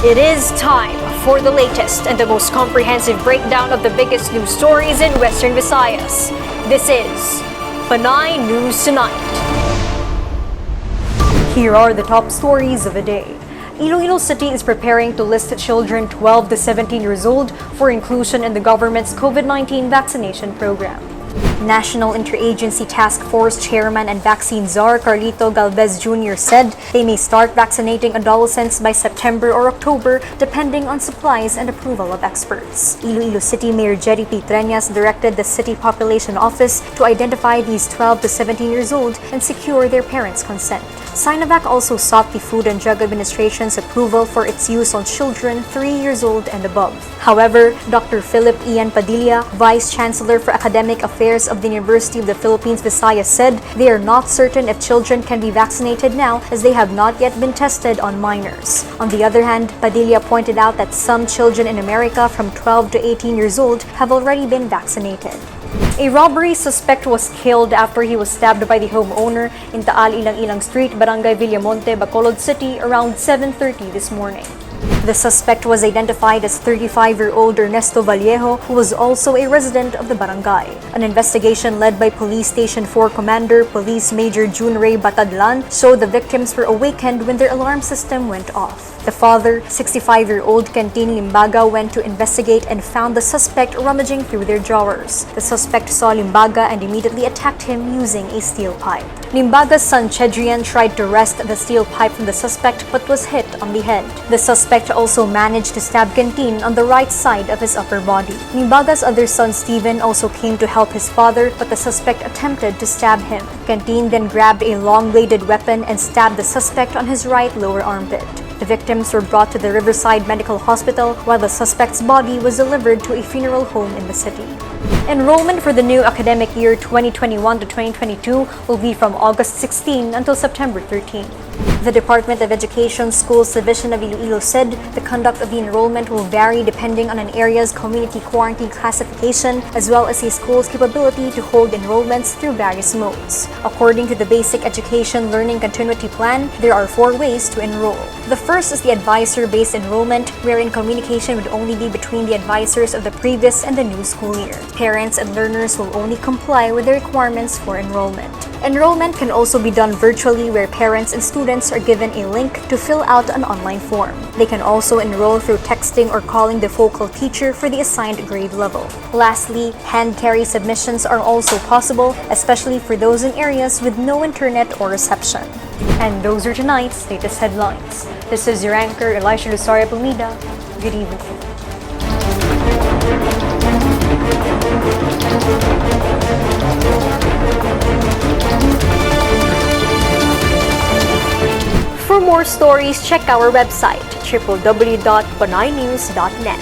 It is time for the latest and the most comprehensive breakdown of the biggest news stories in Western Visayas. This is Panay News Tonight. Here are the top stories of the day. Iloilo City is preparing to list children 12 to 17 years old for inclusion in the government's COVID-19 vaccination program. National Interagency Task Force Chairman and Vaccine Czar Carlito Galvez Jr. said they may start vaccinating adolescents by September or October depending on supplies and approval of experts. Iloilo City Mayor Jerry P. Treñas directed the City Population Office to identify these 12 to 17 years old and secure their parents' consent. Sinovac also sought the Food and Drug Administration's approval for its use on children 3 years old and above. However, Dr. Philip Ian Padilla, Vice Chancellor for Academic Affairs of the University of the Philippines Visayas, said they are not certain if children can be vaccinated now as they have not yet been tested on minors. On the other hand, Padilla pointed out that some children in America from 12 to 18 years old have already been vaccinated. A robbery suspect was killed after he was stabbed by the homeowner in Taal Ilang-Ilang Street, Barangay Villamonte, Bacolod City around 7:30 this morning. The suspect was identified as 35-year-old Ernesto Vallejo, who was also a resident of the barangay. An investigation led by Police Station 4 Commander Police Major June Ray Batadlan showed the victims were awakened when their alarm system went off. The father, 65-year-old Kentin Limbaga, went to investigate and found the suspect rummaging through their drawers. The suspect saw Limbaga and immediately attacked him using a steel pipe. Limbaga's son Chedrian tried to wrest the steel pipe from the suspect but was hit on the head. The suspect also managed to stab Kentin on the right side of his upper body. Limbaga's other son Steven also came to help his father, but the suspect attempted to stab him. Kentin then grabbed a long-bladed weapon and stabbed the suspect on his right lower armpit. The victims were brought to the Riverside Medical Hospital while the suspect's body was delivered to a funeral home in the city. Enrollment for the new academic year 2021 to 2022 will be from August 16 until September 13. The Department of Education Schools Division of Iloilo said the conduct of the enrollment will vary depending on an area's community quarantine classification as well as a school's capability to hold enrollments through various modes. According to the Basic Education Learning Continuity Plan, there are 4 ways to enroll. The first is the advisor-based enrollment, wherein communication would only be between the advisors of the previous and the new school year. Parents and learners will only comply with the requirements for enrollment. Enrollment can also be done virtually, where parents and students are given a link to fill out an online form. They can also enroll through texting or calling the focal teacher for the assigned grade level. Lastly, hand-carry submissions are also possible, especially for those in areas with no internet or reception. And those are tonight's latest headlines. This is your anchor, Elisha Lusaria Pumida. Good evening. For more stories, check our website, www.panaynews.net.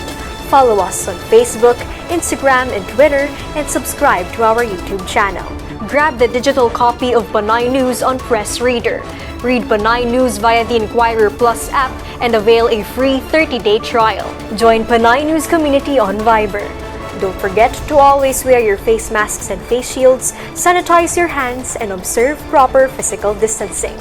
Follow us on Facebook, Instagram, and Twitter, and subscribe to our YouTube channel. Grab the digital copy of Panay News on Press Reader. Read Panay News via the Inquirer Plus app and avail a free 30-day trial. Join Panay News community on Viber. Don't forget to always wear your face masks and face shields, sanitize your hands, and observe proper physical distancing.